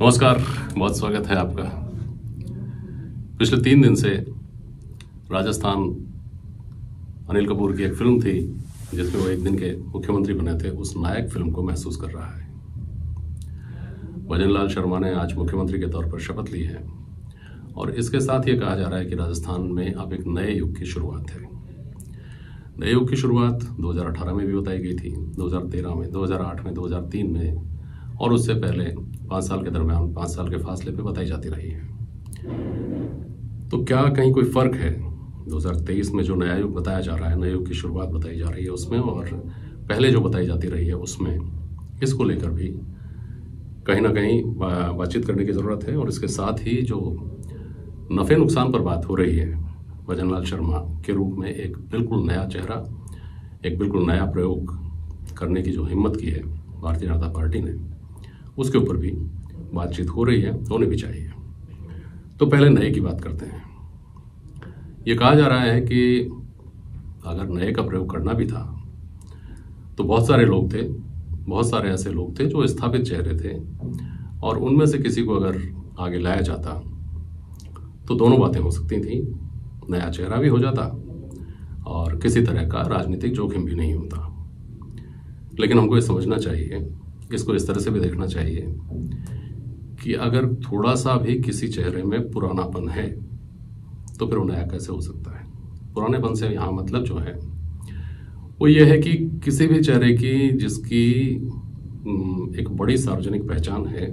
नमस्कार, बहुत स्वागत है आपका। पिछले 3 दिन से राजस्थान अनिल कपूर की एक फिल्म थी जिसमें वो एक दिन के मुख्यमंत्री बने थे, उस नायक फिल्म को महसूस कर रहा है। भजनलाल शर्मा ने आज मुख्यमंत्री के तौर पर शपथ ली है और इसके साथ ये कहा जा रहा है कि राजस्थान में अब एक नए युग की शुरुआत है। नए युग की शुरुआत 2018 में भी बताई गई थी, 2013 में, 2008 में, 2003 में और उससे पहले 5 साल के दरमियान 5 साल के फासले पे बताई जाती रही है। तो क्या कहीं कोई फर्क है 2023 में जो नया युग बताया जा रहा है, नए युग की शुरुआत बताई जा रही है उसमें, और पहले जो बताई जाती रही है उसमें? इसको लेकर भी कहीं ना कहीं बातचीत करने की ज़रूरत है। और इसके साथ ही जो नफ़े नुकसान पर बात हो रही है, भजनलाल शर्मा के रूप में एक बिल्कुल नया चेहरा, एक बिल्कुल नया प्रयोग करने की जो हिम्मत की है भारतीय जनता पार्टी ने, उसके ऊपर भी बातचीत हो रही है, होनी भी चाहिए। तो पहले नए की बात करते हैं। ये कहा जा रहा है कि अगर नए का प्रयोग करना भी था तो बहुत सारे लोग थे, बहुत सारे ऐसे लोग थे जो स्थापित चेहरे थे, और उनमें से किसी को अगर आगे लाया जाता तो दोनों बातें हो सकती थी। नया चेहरा भी हो जाता और किसी तरह का राजनीतिक जोखिम भी नहीं होता। लेकिन हमको ये समझना चाहिए, इसको इस तरह से भी देखना चाहिए कि अगर थोड़ा सा भी किसी चेहरे में पुरानापन है तो फिर वो नया कैसे हो सकता है। पुरानेपन से यहाँ मतलब जो है वो ये है कि किसी भी चेहरे की जिसकी एक बड़ी सार्वजनिक पहचान है,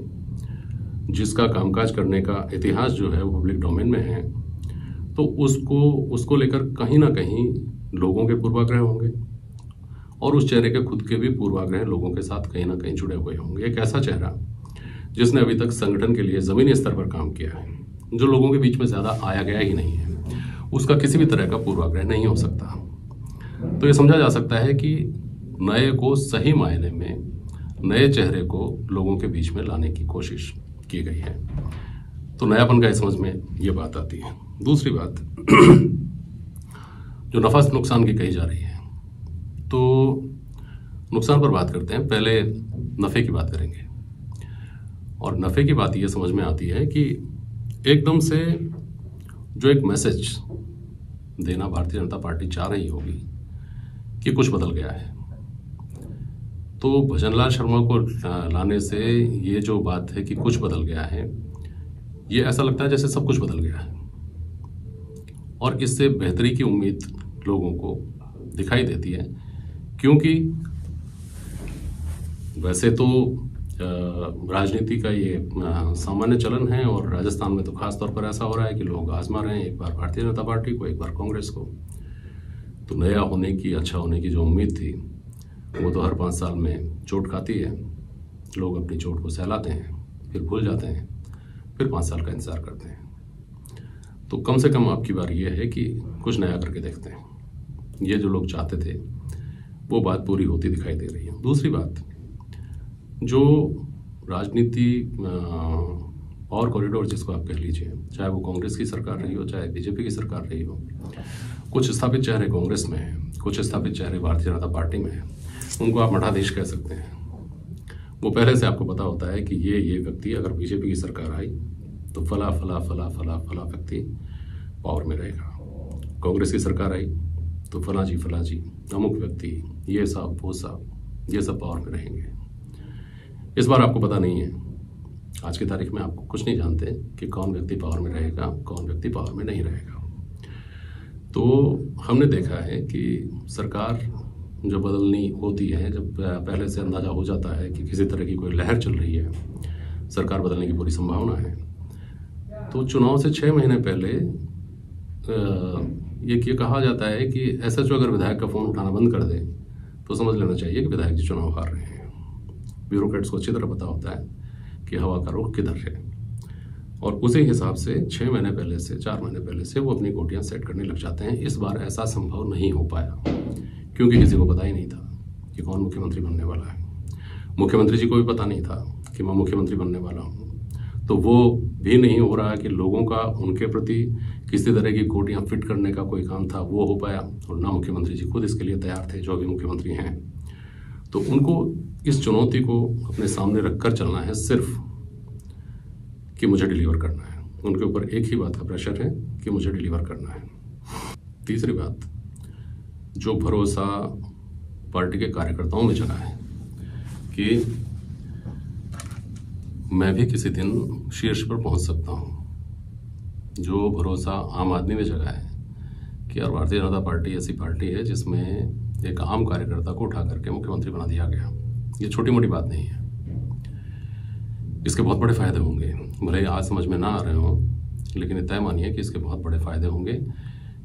जिसका कामकाज करने का इतिहास जो है वो पब्लिक डोमेन में है, तो उसको लेकर कहीं ना कहीं लोगों के पूर्वाग्रह होंगे और उस चेहरे के खुद के भी पूर्वाग्रह लोगों के साथ कहीं ना कहीं जुड़े हुए होंगे। एक ऐसा चेहरा जिसने अभी तक संगठन के लिए ज़मीनी स्तर पर काम किया है, जो लोगों के बीच में ज़्यादा आया गया ही नहीं है, उसका किसी भी तरह का पूर्वाग्रह नहीं हो सकता। तो ये समझा जा सकता है कि नए को सही मायने में, नए चेहरे को लोगों के बीच में लाने की कोशिश की गई है। तो नयापन का समझ में ये बात आती है। दूसरी बात जो नफा नुकसान की कही जा रही है, तो नुकसान पर बात करते हैं। पहले नफ़े की बात करेंगे। और नफ़े की बात ये समझ में आती है कि एकदम से जो एक मैसेज देना भारतीय जनता पार्टी चाह रही होगी कि कुछ बदल गया है, तो भजनलाल शर्मा को लाने से ये जो बात है कि कुछ बदल गया है, ये ऐसा लगता है जैसे सब कुछ बदल गया है और इससे बेहतरी की उम्मीद लोगों को दिखाई देती है। क्योंकि वैसे तो राजनीति का ये सामान्य चलन है और राजस्थान में तो खास तौर पर ऐसा हो रहा है कि लोग आजमा रहे हैं, एक बार भारतीय जनता पार्टी को, एक बार कांग्रेस को। तो नया होने की, अच्छा होने की जो उम्मीद थी वो तो हर 5 साल में चोट खाती है। लोग अपनी चोट को सहलाते हैं, फिर भूल जाते हैं, फिर 5 साल का इंतजार करते हैं। तो कम से कम आपकी बार ये है कि कुछ नया करके देखते हैं। ये जो लोग चाहते थे वो बात पूरी होती दिखाई दे रही है। दूसरी बात, जो राजनीति और कॉरिडोर जिसको आप कह लीजिए, चाहे वो कांग्रेस की सरकार रही हो, चाहे बीजेपी की सरकार रही हो, कुछ स्थापित चेहरे कांग्रेस में हैं, कुछ स्थापित चेहरे भारतीय जनता पार्टी में हैं, उनको आप मठाधीश कह सकते हैं। वो पहले से आपको पता होता है कि ये व्यक्ति अगर बीजेपी की सरकार आई तो फला फला फला फला फला व्यक्ति पावर में रहेगा। कांग्रेस की सरकार आई तो फला जी अमुक व्यक्ति, ये साहब वो साहब, ये सब पावर में रहेंगे। इस बार आपको पता नहीं है, आज की तारीख में आपको कुछ नहीं जानते कि कौन व्यक्ति पावर में रहेगा, कौन व्यक्ति पावर में नहीं रहेगा। तो हमने देखा है कि सरकार जो बदलनी होती है, जब पहले से अंदाजा हो जाता है कि किसी तरह की कोई लहर चल रही है, सरकार बदलने की पूरी संभावना है, तो चुनाव से 6 महीने पहले ये कहा जाता है कि एसएचओ अगर विधायक का फ़ोन उठाना बंद कर दे तो समझ लेना चाहिए कि विधायक जी चुनाव हार रहे हैं। ब्यूरोक्रेट्स को अच्छी तरह पता होता है कि हवा का रुख किधर है, और उसी हिसाब से 6 महीने पहले से, 4 महीने पहले से वो अपनी गोटियां सेट करने लग जाते हैं। इस बार ऐसा संभव नहीं हो पाया क्योंकि किसी को पता ही नहीं था कि कौन मुख्यमंत्री बनने वाला है। मुख्यमंत्री जी को भी पता नहीं था कि मैं मुख्यमंत्री बनने वाला हूँ। तो वो भी नहीं हो रहा कि लोगों का उनके प्रति किसी तरह की कोटियां फिट करने का कोई काम था वो हो पाया, और ना मुख्यमंत्री जी खुद इसके लिए तैयार थे, जो अभी मुख्यमंत्री हैं। तो उनको इस चुनौती को अपने सामने रखकर चलना है सिर्फ कि मुझे डिलीवर करना है। उनके ऊपर एक ही बात का प्रेशर है कि मुझे डिलीवर करना है। तीसरी बात, जो भरोसा पार्टी के कार्यकर्ताओं में जगा है कि मैं भी किसी दिन शीर्ष पर पहुंच सकता हूं, जो भरोसा आम आदमी में जगा है कि यार भारतीय जनता पार्टी ऐसी पार्टी है जिसमें एक आम कार्यकर्ता को उठा करके मुख्यमंत्री बना दिया गया। ये छोटी मोटी बात नहीं है, इसके बहुत बड़े फायदे होंगे। भले आज समझ में ना आ रहे हो, लेकिन तय मानिए कि इसके बहुत बड़े फायदे होंगे,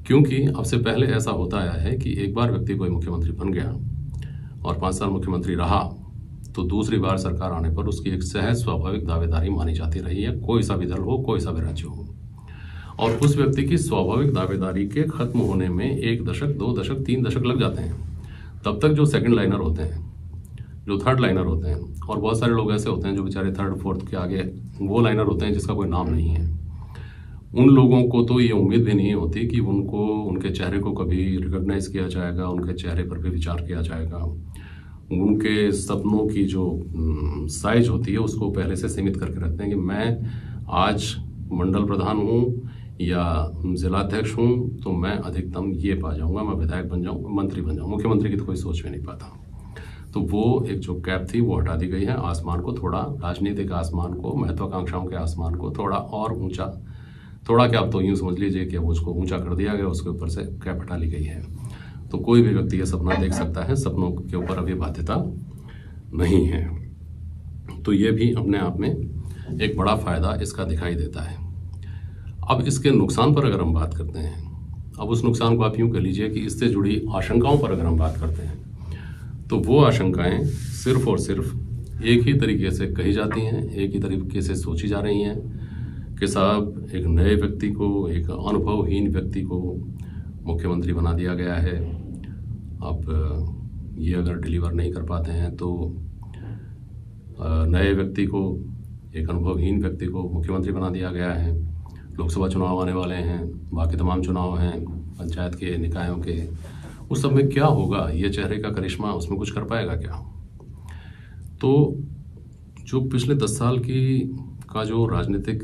क्योंकि अब से पहले ऐसा होता आया है कि एक बार व्यक्ति कोई मुख्यमंत्री बन गया और 5 साल मुख्यमंत्री रहा तो दूसरी बार सरकार आने पर उसकी एक सहज स्वाभाविक दावेदारी मानी जाती रही है, कोई सा भी दल हो, कोई सा भी राज्य हो। और उस व्यक्ति की स्वाभाविक दावेदारी के खत्म होने में 1 दशक, 2 दशक, 3 दशक लग जाते हैं। तब तक जो सेकंड लाइनर होते हैं, जो थर्ड लाइनर होते हैं, और बहुत सारे लोग ऐसे होते हैं जो बेचारे थर्ड फोर्थ के आगे वो लाइनर होते हैं जिसका कोई नाम नहीं है, उन लोगों को तो ये उम्मीद भी नहीं होती कि उनको, उनके चेहरे को कभी रिकॉग्नाइज किया जाएगा, उनके चेहरे पर भी विचार किया जाएगा। उनके सपनों की जो साइज होती है उसको पहले से सीमित करके रखते हैं कि मैं आज मंडल प्रधान हूँ या जिलाध्यक्ष हूँ तो मैं अधिकतम ये पा जाऊँगा, मैं विधायक बन जाऊँ, मंत्री बन जाऊँ। मुख्यमंत्री की तो कोई सोच भी नहीं पाता। तो वो एक जो कैप थी वो हटा दी गई है। आसमान को थोड़ा, राजनीतिक आसमान को, महत्वाकांक्षाओं के आसमान को थोड़ा और ऊंचा, थोड़ा क्या, आप तो यूँ समझ लीजिए कि अब उसको ऊंचा कर दिया गया, उसके ऊपर से कैप हटा ली गई है। तो कोई भी व्यक्ति ये सपना देख सकता है, सपनों के ऊपर अभी बाध्यता नहीं है। तो ये भी अपने आप में एक बड़ा फायदा इसका दिखाई देता है। अब इसके नुकसान पर अगर हम बात करते हैं, अब उस नुकसान को आप यूँ कह लीजिए कि इससे जुड़ी आशंकाओं पर अगर हम बात करते हैं, तो वो आशंकाएं सिर्फ और सिर्फ एक ही तरीके से कही जाती हैं, एक ही तरीके से सोची जा रही हैं कि साहब एक नए व्यक्ति को, एक अनुभवहीन व्यक्ति को मुख्यमंत्री बना दिया गया है। अब ये अगर डिलीवर नहीं कर पाते हैं तो नए व्यक्ति को, एक अनुभवहीन व्यक्ति को मुख्यमंत्री बना दिया गया है। लोकसभा चुनाव आने वाले हैं, बाकी तमाम चुनाव हैं, पंचायत के, निकायों के, उस सब में क्या होगा? ये चेहरे का करिश्मा उसमें कुछ कर पाएगा क्या? तो जो पिछले 10 साल का जो राजनीतिक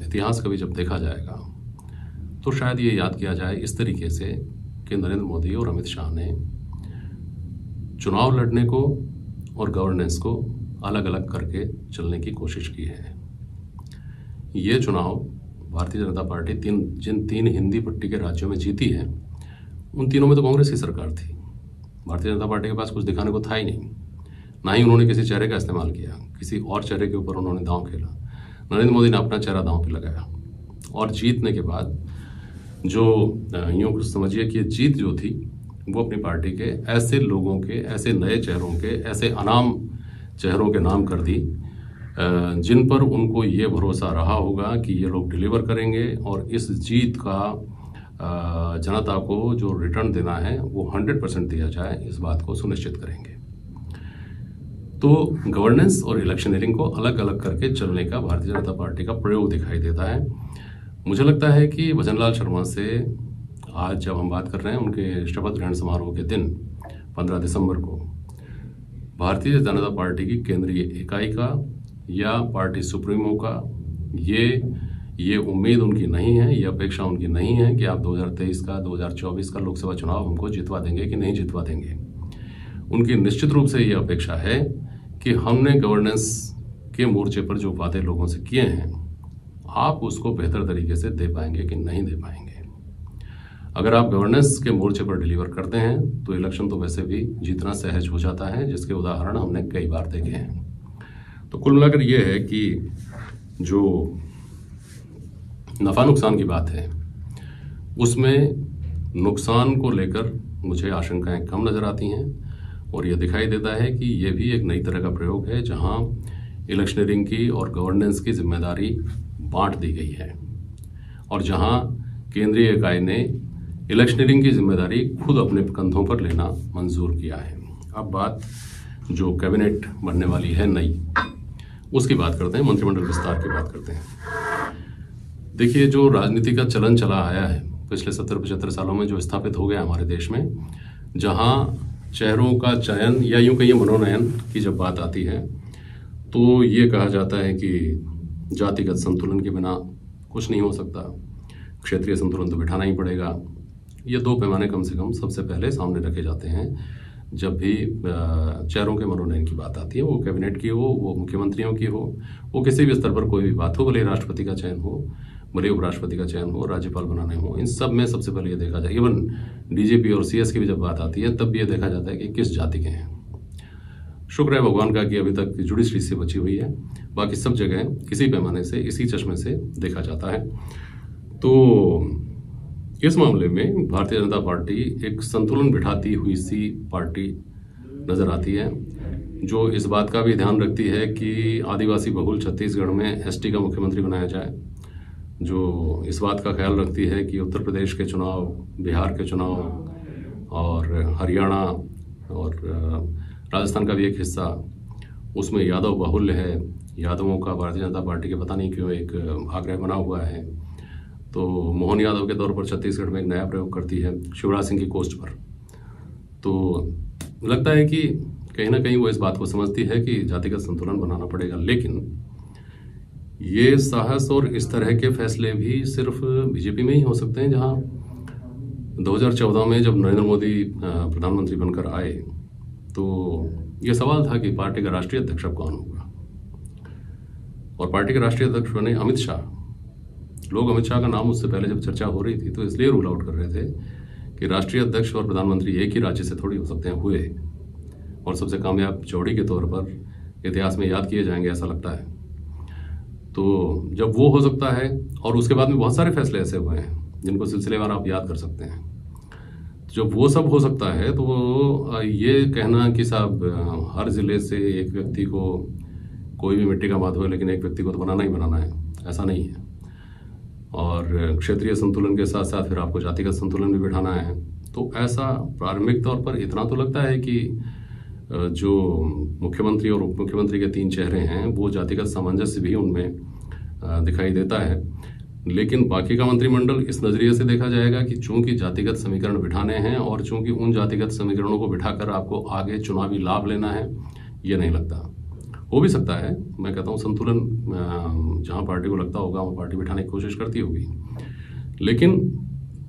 इतिहास कभी जब देखा जाएगा तो शायद ये याद किया जाए इस तरीके से कि नरेंद्र मोदी और अमित शाह ने चुनाव लड़ने को और गवर्नेंस को अलग अलग करके चलने की कोशिश की है। ये चुनाव भारतीय जनता पार्टी जिन 3 हिंदी पट्टी के राज्यों में जीती है, उन तीनों में तो कांग्रेस की सरकार थी। भारतीय जनता पार्टी के पास कुछ दिखाने को था ही नहीं, ना ही उन्होंने किसी चेहरे का इस्तेमाल किया, किसी और चेहरे के ऊपर उन्होंने दांव खेला। नरेंद्र मोदी ने अपना चेहरा दांव पे लगाया और जीतने के बाद जो यूँ समझिए कि जीत जो थी वो अपनी पार्टी के ऐसे लोगों के, ऐसे नए चेहरों के, ऐसे अनाम चेहरों के नाम कर दी जिन पर उनको ये भरोसा रहा होगा कि ये लोग डिलीवर करेंगे और इस जीत का जनता को जो रिटर्न देना है वो 100% दिया जाए, इस बात को सुनिश्चित करेंगे। तो गवर्नेंस और इलेक्शनरिंग को अलग अलग करके चलने का भारतीय जनता पार्टी का प्रयोग दिखाई देता है। मुझे लगता है कि भजनलाल शर्मा से आज जब हम बात कर रहे हैं उनके शपथ ग्रहण समारोह के दिन 15 दिसंबर को भारतीय जनता पार्टी की केंद्रीय इकाई का या पार्टी सुप्रीमो का ये उम्मीद उनकी नहीं है, ये अपेक्षा उनकी नहीं है कि आप 2023 का, 2024 का लोकसभा चुनाव हमको जितवा देंगे कि नहीं जितवा देंगे। उनकी निश्चित रूप से ये अपेक्षा है कि हमने गवर्नेंस के मोर्चे पर जो वादे लोगों से किए हैं, आप उसको बेहतर तरीके से दे पाएंगे कि नहीं दे पाएंगे। अगर आप गवर्नेंस के मोर्चे पर डिलीवर करते हैं तो इलेक्शन तो वैसे भी जीतना सहज हो जाता है, जिसके उदाहरण हमने कई बार देखे हैं। तो कुल मिलाकर यह है कि जो नफा नुकसान की बात है उसमें नुकसान को लेकर मुझे आशंकाएं कम नजर आती हैं और यह दिखाई देता है कि यह भी एक नई तरह का प्रयोग है जहां इलेक्शनरिंग की और गवर्नेंस की जिम्मेदारी बांट दी गई है और जहां केंद्रीय इकाई ने इलेक्शनरिंग की जिम्मेदारी खुद अपने कंधों पर लेना मंजूर किया है। अब बात जो कैबिनेट बनने वाली है नई, उसकी बात करते हैं, मंत्रिमंडल विस्तार की बात करते हैं। देखिए, जो राजनीति का चलन चला आया है पिछले 70-75 सालों में, जो स्थापित हो गया हमारे देश में, जहां चेहरों का चयन या यूं कहिए मनोनयन की जब बात आती है तो ये कहा जाता है कि जातिगत संतुलन के बिना कुछ नहीं हो सकता, क्षेत्रीय संतुलन तो बिठाना ही पड़ेगा। ये दो पैमाने कम से कम सबसे पहले सामने रखे जाते हैं जब भी चेहरों के मनोनयन की बात आती है, वो कैबिनेट की हो, वो मुख्यमंत्रियों की हो, वो किसी भी स्तर पर कोई भी बात हो, भले राष्ट्रपति का चयन हो, भले उपराष्ट्रपति का चयन हो, राज्यपाल बनाने हो, इन सब में सबसे पहले ये देखा जाए, इवन डीजीपी और सीएस की भी जब बात आती है तब भी ये देखा जाता है कि किस जाति के हैं। शुक्र है भगवान का कि अभी तक जुडिशरी बची हुई है, बाकी सब जगह इसी पैमाने से, इसी चश्मे से देखा जाता है। तो इस मामले में भारतीय जनता पार्टी एक संतुलन बिठाती हुई सी पार्टी नजर आती है, जो इस बात का भी ध्यान रखती है कि आदिवासी बहुल छत्तीसगढ़ में एसटी का मुख्यमंत्री बनाया जाए, जो इस बात का ख्याल रखती है कि उत्तर प्रदेश के चुनाव, बिहार के चुनाव और हरियाणा और राजस्थान का भी एक हिस्सा, उसमें यादव बाहुल्य है, यादवों का भारतीय जनता पार्टी के पता नहीं क्यों एक आग्रह बना हुआ है। तो मोहन यादव के तौर पर छत्तीसगढ़ में एक नया प्रयोग करती है शिवराज सिंह की कोस्ट पर। तो लगता है कि कहीं ना कहीं वो इस बात को समझती है कि जातिगत संतुलन बनाना पड़ेगा, लेकिन ये साहस और इस तरह के फैसले भी सिर्फ बीजेपी में ही हो सकते हैं, जहां 2014 में जब नरेंद्र मोदी प्रधानमंत्री बनकर आए तो ये सवाल था कि पार्टी का राष्ट्रीय अध्यक्ष अब कौन होगा, और पार्टी के राष्ट्रीय अध्यक्ष बने अमित शाह। लोग अमित शाह का नाम उससे पहले जब चर्चा हो रही थी तो इसलिए रूल आउट कर रहे थे कि राष्ट्रीय अध्यक्ष और प्रधानमंत्री एक ही राज्य से थोड़ी हो सकते हैं, हुए और सबसे कामयाब जोड़ी के तौर पर इतिहास में याद किए जाएंगे, ऐसा लगता है। तो जब वो हो सकता है, और उसके बाद में बहुत सारे फैसले ऐसे हुए हैं जिनको सिलसिलेवार आप याद कर सकते हैं, जब वो सब हो सकता है तो ये कहना कि साहब हर जिले से एक व्यक्ति को, कोई भी मिट्टी का माधो है लेकिन एक व्यक्ति को तो बनाना ही बनाना है, ऐसा नहीं है। और क्षेत्रीय संतुलन के साथ साथ फिर आपको जातिगत संतुलन भी बिठाना है। तो ऐसा प्रारंभिक तौर पर इतना तो लगता है कि जो मुख्यमंत्री और उप मुख्यमंत्री के तीन चेहरे हैं वो जातिगत सामंजस्य भी उनमें दिखाई देता है, लेकिन बाकी का मंत्रिमंडल इस नजरिए से देखा जाएगा कि चूंकि जातिगत समीकरण बिठाने हैं और चूंकि उन जातिगत समीकरणों को बिठाकर आपको आगे चुनावी लाभ लेना है, ये नहीं लगता। हो भी सकता है, मैं कहता हूँ संतुलन जहाँ पार्टी को लगता होगा वहाँ पार्टी बिठाने की कोशिश करती होगी, लेकिन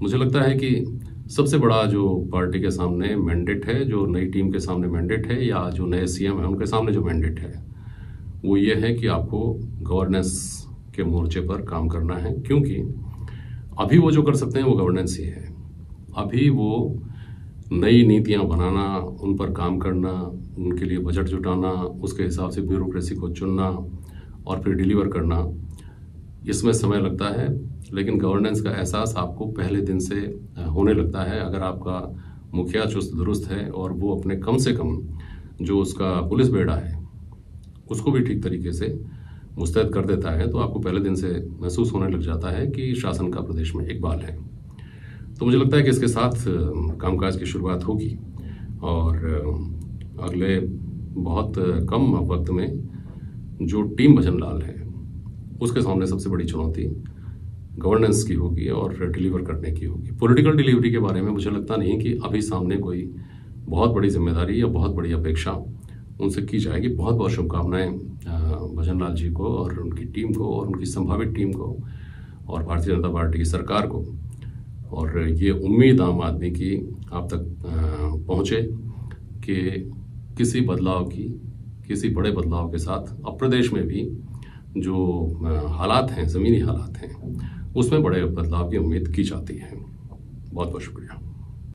मुझे लगता है कि सबसे बड़ा जो पार्टी के सामने मैंडेट है, जो नई टीम के सामने मैंडेट है, या जो नए सीएम है उनके सामने जो मैंडेट है, वो ये है कि आपको गवर्नेंस के मोर्चे पर काम करना है। क्योंकि अभी वो जो कर सकते हैं वो गवर्नेंस ही है। अभी वो नई नीतियां बनाना, उन पर काम करना, उनके लिए बजट जुटाना, उसके हिसाब से ब्यूरोक्रेसी को चुनना और फिर डिलीवर करना, इसमें समय लगता है। लेकिन गवर्नेंस का एहसास आपको पहले दिन से होने लगता है अगर आपका मुखिया चुस्त दुरुस्त है और वो अपने कम से कम जो उसका पुलिस बेड़ा है उसको भी ठीक तरीके से मुस्तैद कर देता है, तो आपको पहले दिन से महसूस होने लग जाता है कि शासन का प्रदेश में इकबाल है। तो मुझे लगता है कि इसके साथ कामकाज की शुरुआत होगी और अगले बहुत कम वक्त में जो टीम भजनलाल है उसके सामने सबसे बड़ी चुनौती गवर्नेंस की होगी और डिलीवर करने की होगी। पॉलिटिकल डिलीवरी के बारे में मुझे लगता नहीं कि अभी सामने कोई बहुत बड़ी जिम्मेदारी या बहुत बड़ी अपेक्षा उनसे की जाएगी। बहुत बहुत शुभकामनाएं भजनलाल जी को और उनकी टीम को और उनकी संभावित टीम को और भारतीय जनता पार्टी की सरकार को। और ये उम्मीद आम आदमी की आप तक पहुँचे कि किसी बदलाव की, किसी बड़े बदलाव के साथ अब प्रदेश में भी जो हालात हैं, ज़मीनी हालात हैं, उसमें बड़े बदलाव की उम्मीद की जाती है। बहुत बहुत शुक्रिया।